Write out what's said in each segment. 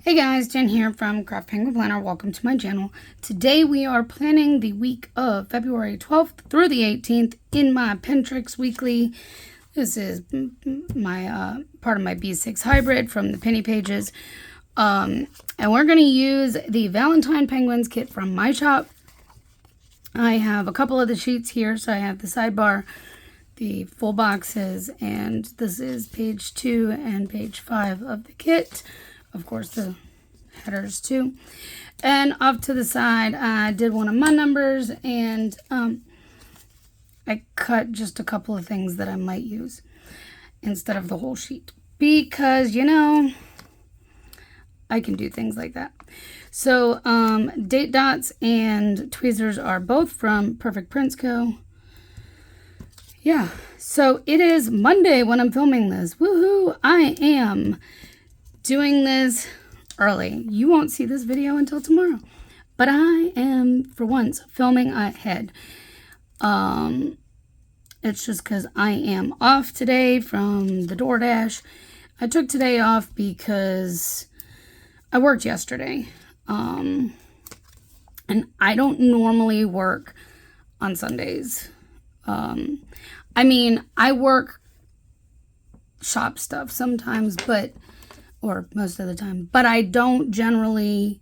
Hey guys, Jen here from Craft Penguin Planner. Welcome to my channel. Today we are planning the week of February 12th through the 18th in my Pentrix weekly. This is my part of my B6 hybrid from the Penny Pages. And we're going to use the Valentine Penguins kit from my shop. I have a couple of the sheets here. So I have the sidebar, the full boxes, and this is page 2 and page 5 of the kit. Of course, the headers too. And off to the side, I did one of my numbers, and I cut just a couple of things that I might use instead of the whole sheet. Because, you know, I can do things like that. So, date dots and tweezers are both from Perfect Prints Co. Yeah, so it is Monday when I'm filming this. Woohoo! I am doing this early. You won't see this video until tomorrow, but I am for once filming ahead. It's just because I am off today from the DoorDash. I took today off because I worked yesterday, and I don't normally work on Sundays. I mean, I work shop stuff sometimes, or most of the time, but I don't generally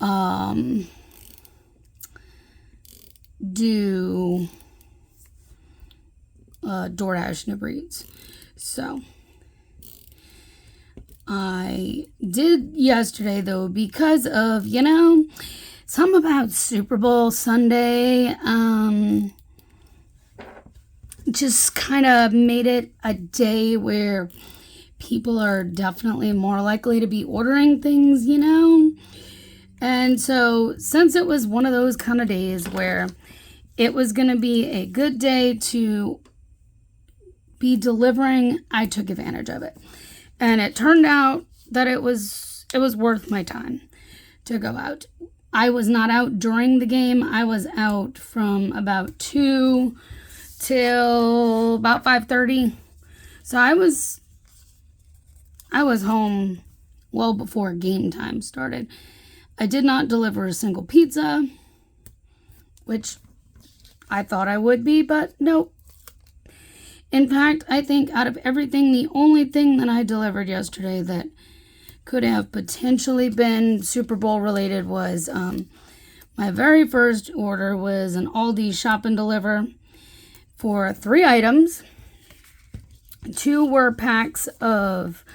do DoorDash and Uber Eats. So I did yesterday though, because of, you know, something about Super Bowl Sunday, just kind of made it a day where people are definitely more likely to be ordering things, you know? And so since it was one of those kind of days where it was going to be a good day to be delivering, I took advantage of it. And it turned out that it was worth my time to go out. I was not out during the game. I was out from about 2 till about 5:30. So I was home well before game time started. I did not deliver a single pizza, which I thought I would be, but nope. In fact, I think out of everything, the only thing that I delivered yesterday that could have potentially been Super Bowl related was my very first order was an Aldi shop and deliver for 3 items. 2 were packs of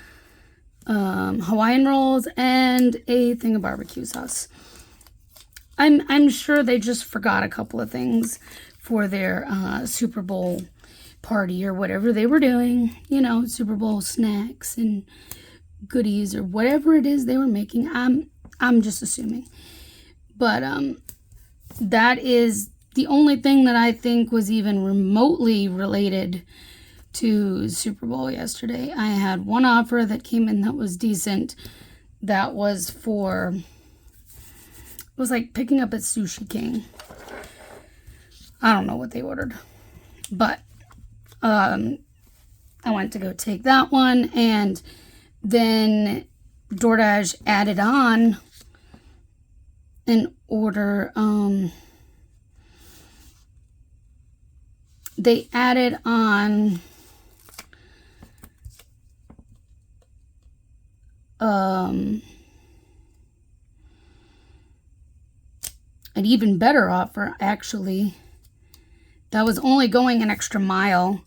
Hawaiian rolls and a thing of barbecue sauce. I'm sure they just forgot a couple of things for their Super Bowl party or whatever they were doing, you know, Super Bowl snacks and goodies or whatever it is they were making. I'm just assuming, but that is the only thing that I think was even remotely related to Super Bowl yesterday. I had one offer that came in that was decent. That was for, it was like picking up at Sushi King. I don't know what they ordered, but I went to go take that one, and then DoorDash added on an order. They added on an even better offer, actually, that was only going an extra mile,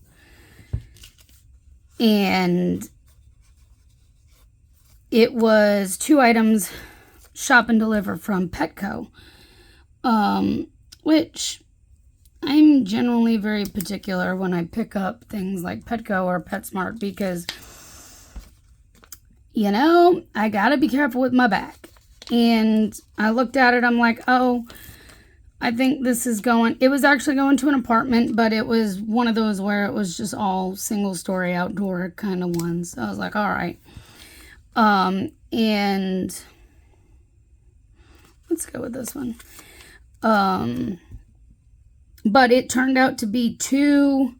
and it was 2 items shop and deliver from Petco, which I'm generally very particular when I pick up things like Petco or PetSmart because, you know, I gotta be careful with my back. And I looked at it, I'm like, oh, I think this is going, it was actually going to an apartment, but it was one of those where it was just all single story outdoor kind of ones. So I was like, all right. And let's go with this one. But it turned out to be 2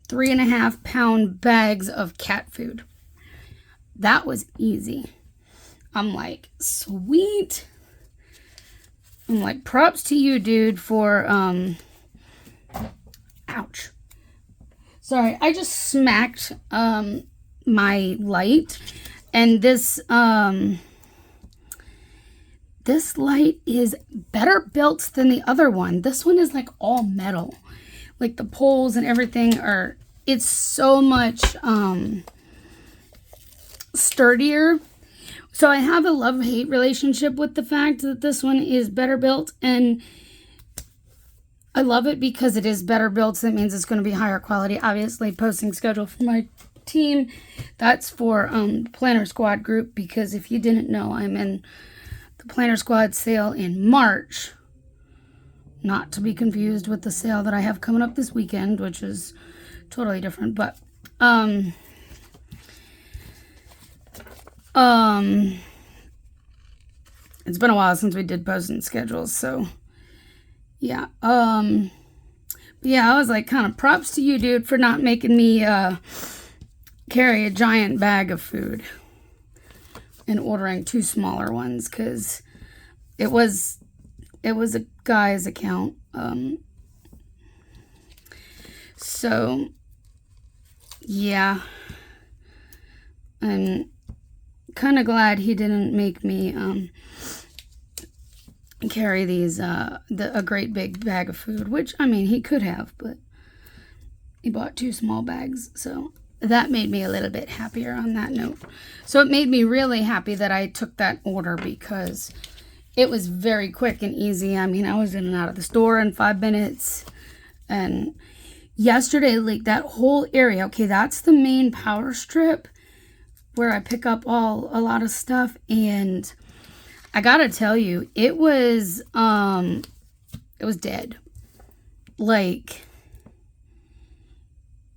3.5 pound bags of cat food. That was easy. I'm like, sweet. I'm like, props to you, dude, for, ouch. Sorry, I just smacked, my light. And this light is better built than the other one. This one is like all metal. Like the poles and everything are, it's so much, sturdier. So I have a love-hate relationship with the fact that this one is better built, and I love it because it is better built. So that means it's going to be higher quality. Obviously, posting schedule for my team, that's for Planner Squad group, because if you didn't know, I'm in the Planner Squad sale in March. Not to be confused with the sale that I have coming up this weekend, which is totally different, but it's been a while since we did posting schedules, so yeah. Yeah, I was like, kind of props to you, dude, for not making me carry a giant bag of food and ordering 2 smaller ones, because it was a guy's account. So yeah, I'm kind of glad he didn't make me carry these a great big bag of food, which, I mean, he could have, but he bought 2 small bags, so that made me a little bit happier on that note. So it made me really happy that I took that order, because it was very quick and easy. I mean, I was in and out of the store in 5 minutes. And yesterday, like, that whole area, okay, that's the main power strip where I pick up a lot of stuff. And I gotta tell you, it was dead. Like,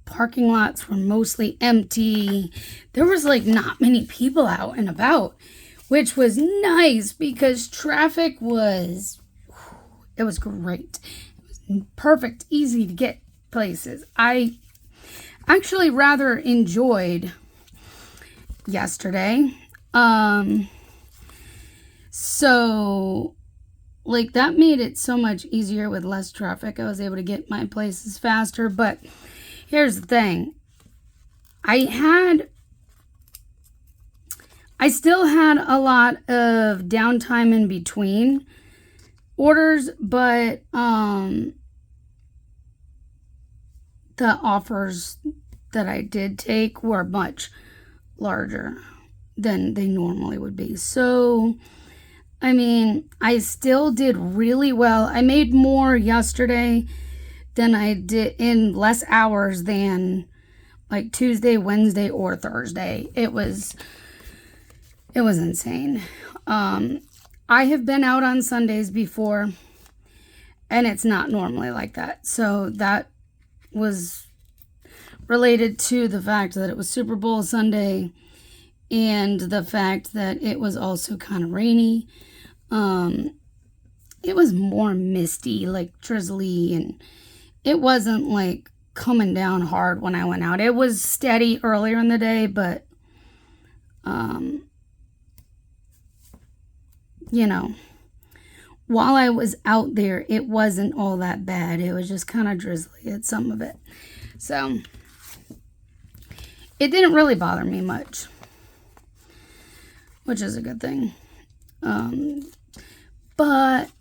parking lots were mostly empty. There was like not many people out and about, which was nice, because traffic was, it was great. It was perfect, easy to get places. I actually rather enjoyed yesterday. So like, that made it so much easier with less traffic. I was able to get my places faster. But here's the thing. I still had a lot of downtime in between orders, but the offers that I did take were much larger than they normally would be. So, I mean, I still did really well. I made more yesterday than I did in less hours than like Tuesday, Wednesday, or Thursday. It was insane. I have been out on Sundays before, and it's not normally like that. So that was related to the fact that it was Super Bowl Sunday, and the fact that it was also kind of rainy. It was more misty, like drizzly, and it wasn't like coming down hard when I went out. It was steady earlier in the day, but you know, while I was out there, it wasn't all that bad. It was just kind of drizzly at some of it. So it didn't really bother me much, which is a good thing. But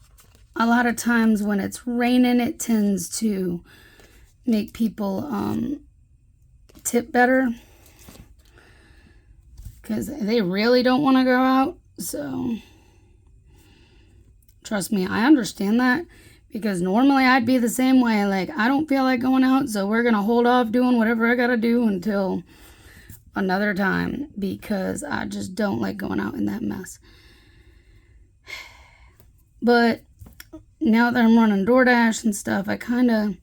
a lot of times when it's raining, it tends to make people tip better, because they really don't want to go out. So trust me, I understand that, because normally I'd be the same way. Like, I don't feel like going out, so we're gonna hold off doing whatever I gotta do until another time, because I just don't like going out in that mess. But now that I'm running DoorDash and stuff, I kind of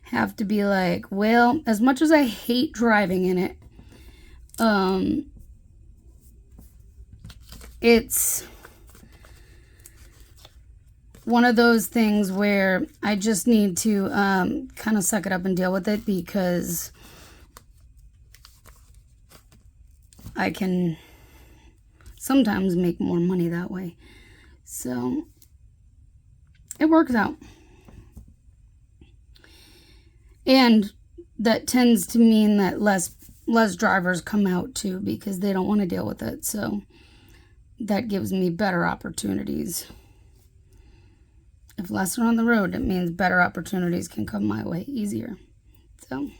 have to be like, well, as much as I hate driving in it, it's one of those things where I just need to kind of suck it up and deal with it, because sometimes make more money that way. So it works out. And that tends to mean that less drivers come out too, because they don't want to deal with it. So that gives me better opportunities. If less are on the road, it means better opportunities can come my way easier. So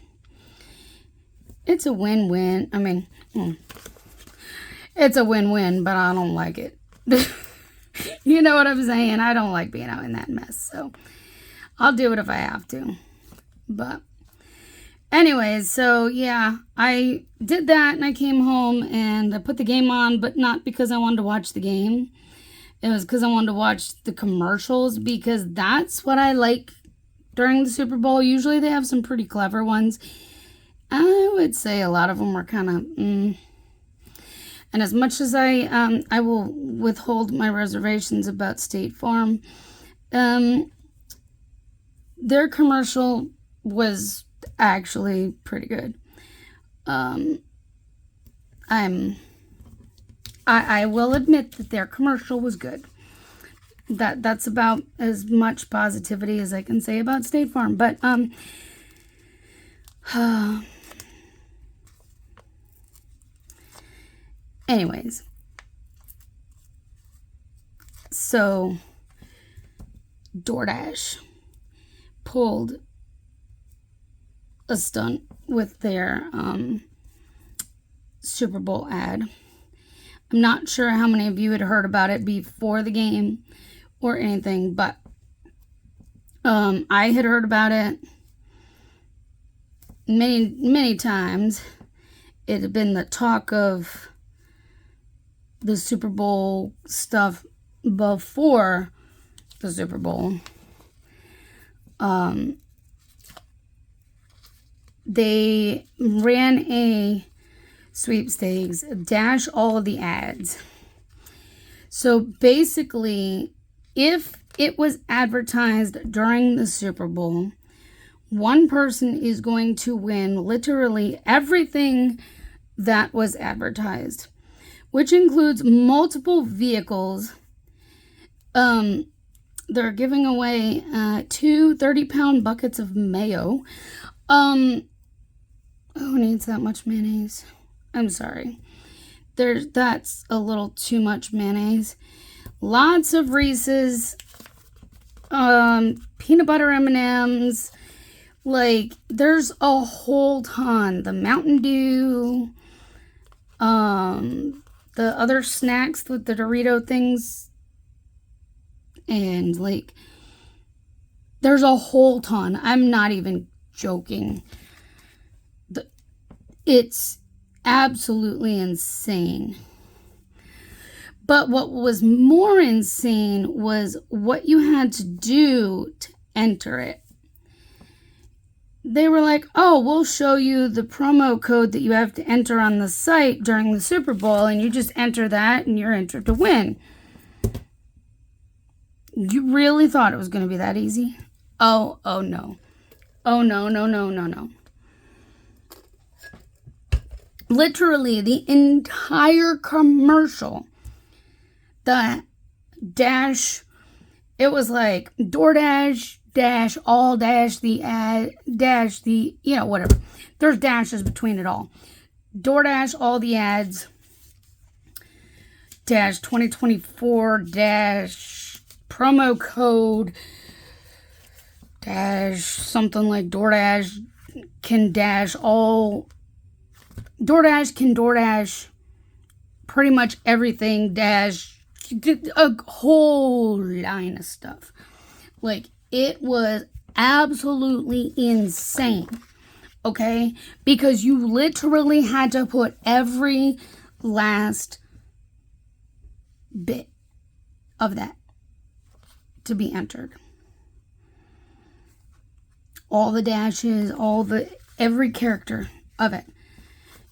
it's a win-win. I mean, it's a win-win, but I don't like it. You know what I'm saying? I don't like being out in that mess. So I'll do it if I have to. But anyways, so yeah, I did that and I came home and I put the game on, but not because I wanted to watch the game. It was because I wanted to watch the commercials, because that's what I like during the Super Bowl. Usually they have some pretty clever ones. I would say a lot of them were kind of, And as much as I will withhold my reservations about State Farm, their commercial was actually pretty good. I will admit that their commercial was good. That's about as much positivity as I can say about State Farm. But anyways, so DoorDash pulled a stunt with their Super Bowl ad. I'm not sure how many of you had heard about it before the game or anything, but I had heard about it many times. It had been the talk of the Super Bowl stuff before the Super Bowl. They ran a sweepstakes, dash all of the ads. So basically, if it was advertised during the Super Bowl, one person is going to win literally everything that was advertised, which includes multiple vehicles. They're giving away 2 30-pound buckets of mayo. Who needs that much mayonnaise? I'm sorry. That's a little too much mayonnaise. Lots of Reese's, peanut butter M&Ms. Like, there's a whole ton. The Mountain Dew, the other snacks with the Dorito things, and like, there's a whole ton. I'm not even joking. It's absolutely insane. But what was more insane was what you had to do to enter it. They were like, oh, we'll show you the promo code that you have to enter on the site during the Super Bowl, and you just enter that and you're entered to win. You really thought it was going to be that easy? Oh no. Oh, no. Literally, the entire commercial, the dash, it was like DoorDash, dash, all dash, the ad, dash, the, whatever. There's dashes between it all. DoorDash, all the ads, dash 2024, dash promo code, dash something like DoorDash can dash all, DoorDash can DoorDash pretty much everything, dash a whole line of stuff. Like, it was absolutely insane, okay? Because you literally had to put every last bit of that to be entered. All the dashes, every character of it.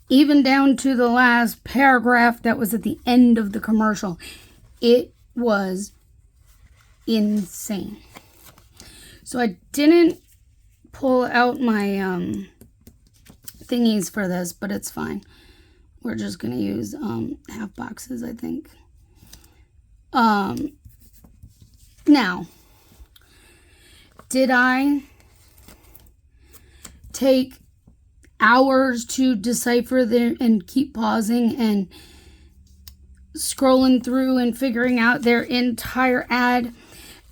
Even down to the last paragraph that was at the end of the commercial. It was insane. So I didn't pull out my thingies for this, but it's fine. We're just going to use half boxes, I think. Now, did I take hours to decipher and keep pausing and scrolling through and figuring out their entire ad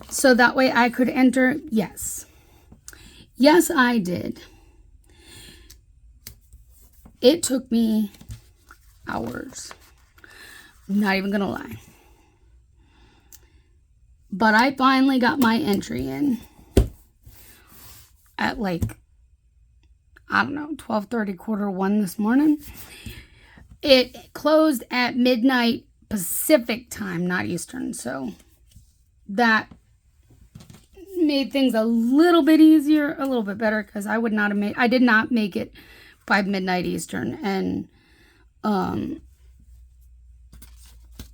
so that way I could enter? Yes. Yes, I did. It took me hours. I'm not even gonna lie. But I finally got my entry in at like, I don't know, 12:30, 1:45 this morning. It closed at midnight Pacific time, not Eastern. So that made things a little bit easier, a little bit better, because I did not make it by midnight Eastern. And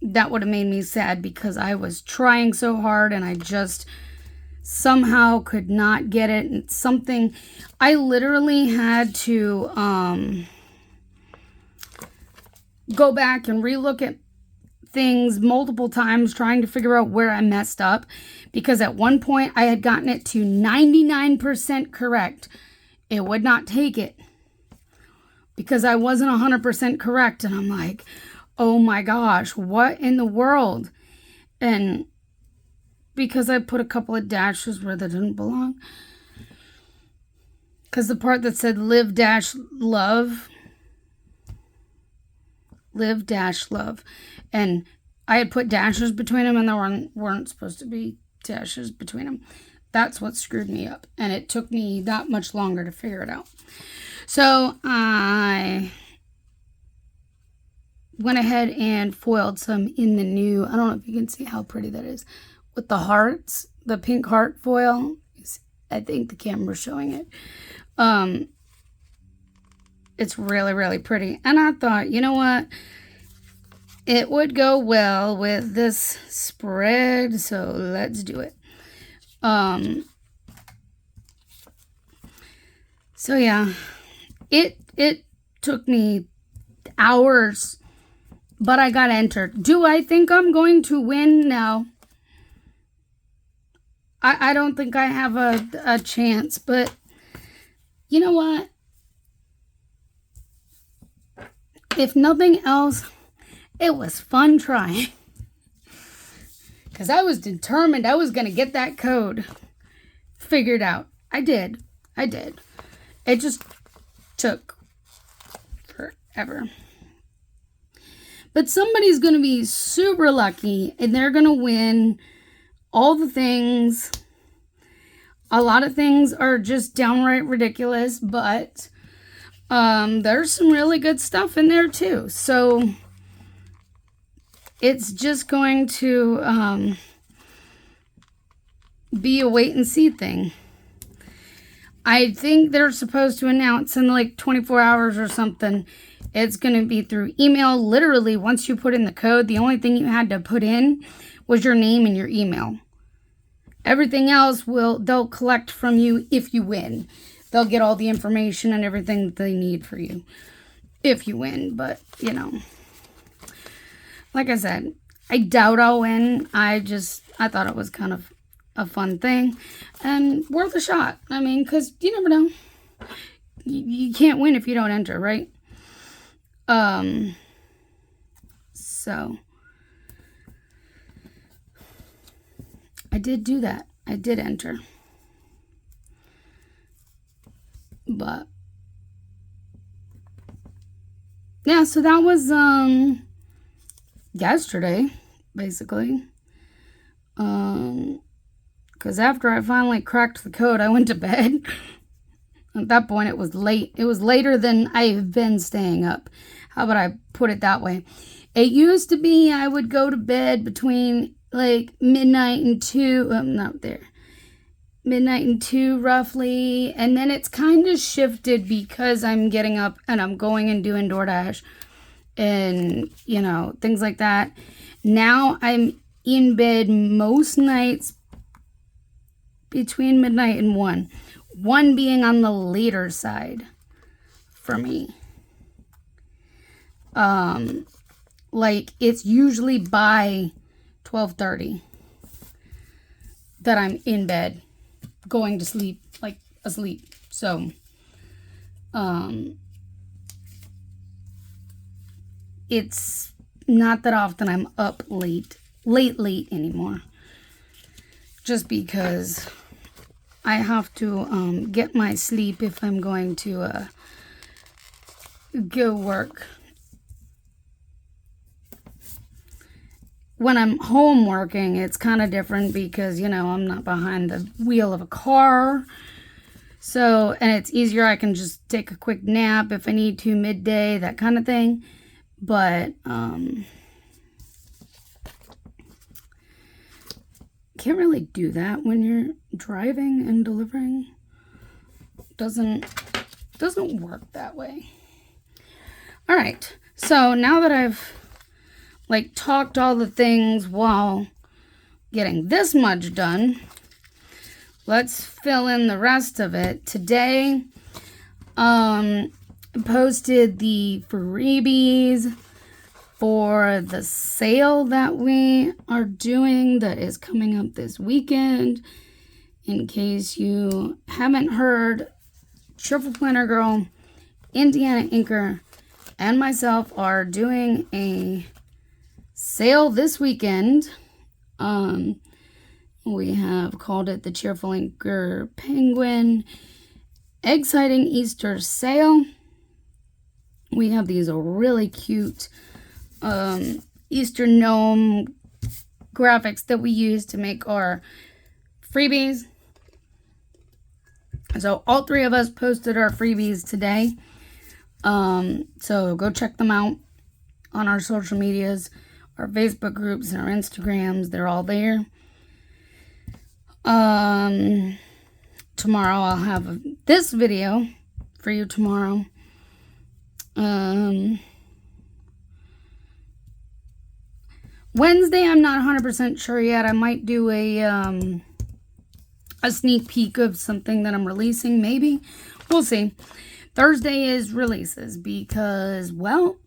that would have made me sad because I was trying so hard and I just somehow could not get it. And something, I literally had to go back and relook at things multiple times trying to figure out where I messed up, because at one point I had gotten it to 99% correct. It would not take it because I wasn't 100% correct, and I'm like, oh my gosh, what in the world? And because I put a couple of dashes where they didn't belong, because the part that said live dash love, and I had put dashes between them, and there weren't supposed to be dashes between them. That's what screwed me up, and it took me that much longer to figure it out. So I went ahead and foiled some in the new, I don't know if you can see how pretty that is, with the hearts, the pink heart foil. I think the camera's showing it. It's really, really pretty. And I thought, you know what? It would go well with this spread, so let's do it. So yeah, it took me hours, but I got entered. Do I think I'm going to win? No. I don't think I have a chance, but you know what? If nothing else, it was fun trying. Because I was determined I was going to get that code figured out. I did. It just took forever. But somebody's going to be super lucky and they're going to win all the things. A lot of things are just downright ridiculous, but there's some really good stuff in there too. So it's just going to be a wait and see thing. I think they're supposed to announce in like 24 hours or something. It's going to be through email. Literally, once you put in the code, the only thing you had to put in was your name and your email. Everything else they'll collect from you if you win. They'll get all the information and everything that they need for you if you win. But, you know, like I said, I doubt I'll win. I thought it was kind of a fun thing and worth a shot. I mean, because you never know. You can't win if you don't enter, right? So I did do that. I did enter. But yeah, so that was yesterday, basically. Because after I finally cracked the code, I went to bed. At that point, it was late. It was later than I've been staying up. How about I put it that way? It used to be I would go to bed between like midnight and 2. Not there. Midnight and 2 roughly. And then it's kind of shifted because I'm getting up and I'm going and doing DoorDash and, you know, things like that. Now I'm in bed most nights between midnight and 1. 1 being on the later side for me. Like, it's usually by 12:30 that I'm in bed, going to sleep, like asleep. So, it's not that often I'm up late anymore. Just because I have to get my sleep if I'm going to go work. When I'm home working, it's kind of different because, you know, I'm not behind the wheel of a car. So, and it's easier. I can just take a quick nap if I need to, midday, that kind of thing. But, can't really do that when you're driving and delivering. Doesn't work that way. All right. So now that I've like talked all the things while getting this much done, let's fill in the rest of it. Today, posted the freebies for the sale that we are doing that is coming up this weekend. In case you haven't heard, Cheerful Planner Girl, Indiana Inker, and myself are doing a sale this weekend. We have called it the Cheerful Inker Penguin Exciting Easter Sale. We have these really cute Easter gnome graphics that we use to make our freebies. So all three of us posted our freebies today. So go check them out on our social medias, our Facebook groups, and our Instagrams. They're all there. Tomorrow I'll have this video for you tomorrow. Wednesday, I'm not 100% sure yet. I might do a sneak peek of something that I'm releasing, maybe. We'll see. Thursday is releases because, well,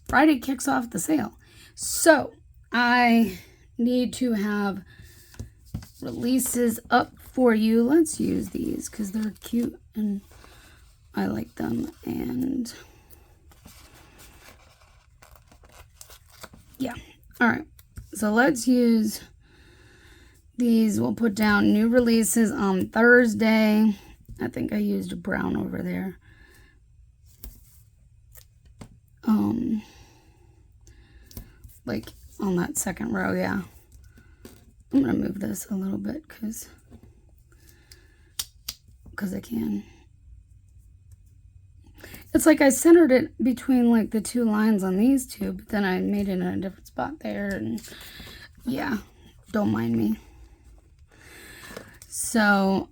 Friday kicks off the sale. So, I need to have releases up for you. Let's use these because they're cute and I like them. And yeah. All right. So let's use these. We'll put down new releases on Thursday. I think I used a brown over there. Like on that second row, yeah. I'm going to move this a little bit because I can. It's like I centered it between like the two lines on these two, but then I made it in a different spot there, and yeah, don't mind me. So,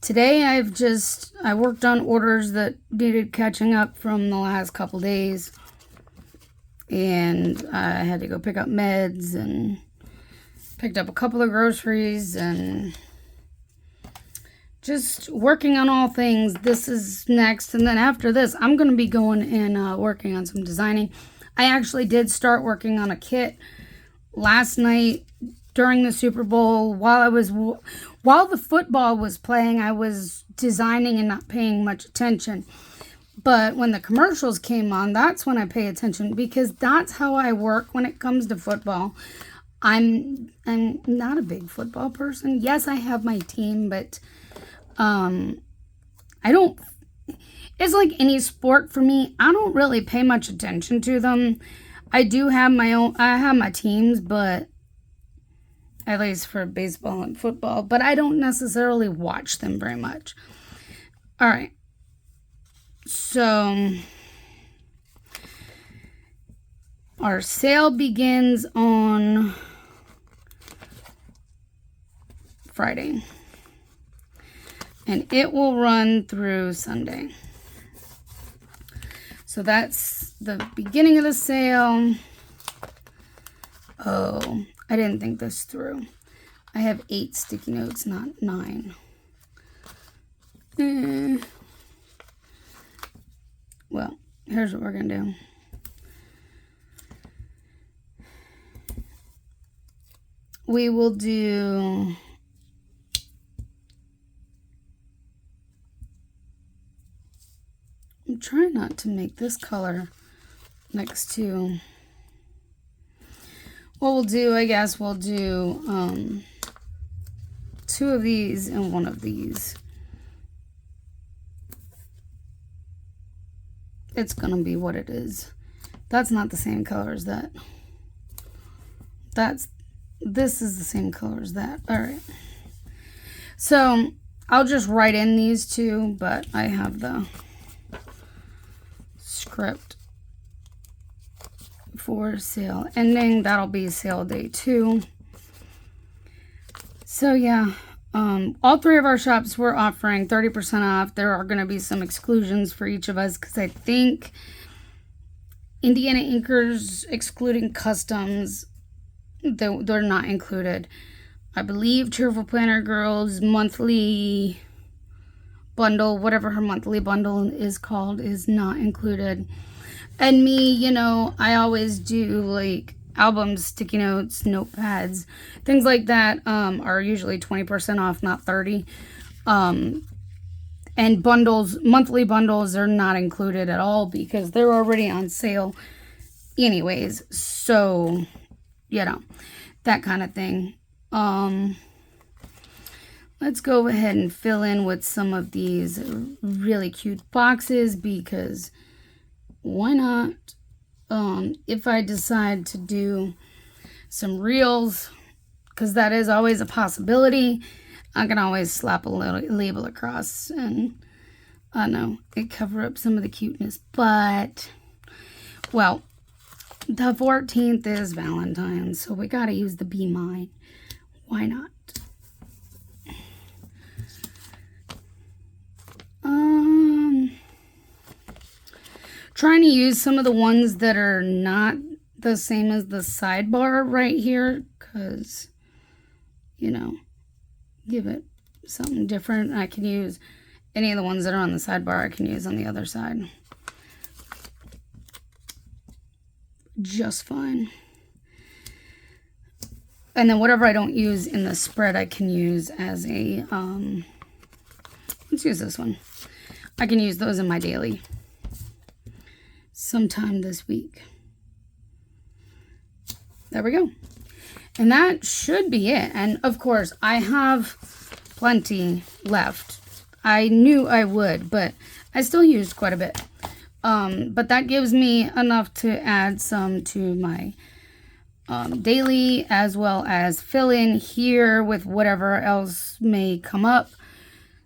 today I worked on orders that needed catching up from the last couple days, and I had to go pick up meds and picked up a couple of groceries and just working on all things. This is next, and then after this I'm going to be going and working on some designing. I actually did start working on a kit last night during the Super Bowl. While the football was playing, I was designing and not paying much attention. But when the commercials came on, that's when I pay attention, because that's how I work when it comes to football. I'm not a big football person. Yes, I have my team, but I don't. It's like any sport for me. I don't really pay much attention to them. I do have my own. I have my teams, but at least for baseball and football. But I don't necessarily watch them very much. All right. So our sale begins on Friday, and it will run through Sunday. So that's the beginning of the sale. Oh, I didn't think this through. I have 8 sticky notes, not 9. here's what we're going to do. We will do... I'm trying not to make this color next to... What we'll do, I guess, we'll do 2 of these and 1 of these. It's gonna be what it is. That's not the same color as that. This is the same color as that. All right. So I'll just write in these 2, but I have the script for sale ending. That'll be sale day 2. So yeah, all 3 of our shops were offering 30% off. There are going to be some exclusions for each of us because I think Indiana Inkers, excluding customs, they're not included. I believe Cheerful Planner Girl's monthly bundle, whatever her monthly bundle is called, is not included. And me, you know, I always do like albums, sticky notes, notepads, things like that are usually 20% off, not 30. And bundles, monthly bundles, are not included at all because they're already on sale anyways. So, you know, that kind of thing. Let's go ahead and fill in with some of these really cute boxes because why not? If I decide to do some reels, because that is always a possibility, I can always slap a little label across and I know it cover up some of the cuteness. But, well, the 14th is Valentine, so we got to use the Be Mine. Why not? Trying to use some of the ones that are not the same as the sidebar right here, because, you know, give it something different. I can use any of the ones that are on the sidebar, I can use on the other side just fine. And then whatever I don't use in the spread, I can use as a, let's use this one. I can use those in my daily sometime this week. There we go. And that should be it. And of course, I have plenty left. I knew I would, but I still used quite a bit. But that gives me enough to add some to my daily, as well as fill in here with whatever else may come up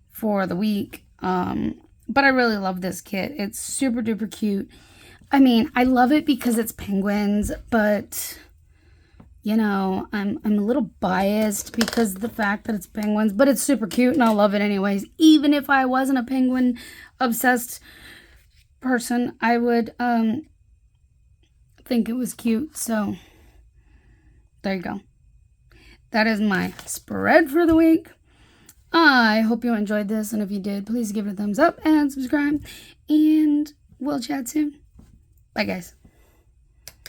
for the week. But I really love this kit. It's super duper cute. I mean, I love it because it's penguins, but you know, I'm a little biased because of the fact that it's penguins, but it's super cute and I love it anyways. Even if I wasn't a penguin obsessed person, I would think it was cute. So there you go. That is my spread for the week. I hope you enjoyed this, and if you did, please give it a thumbs up and subscribe, and we'll chat soon. Bye guys.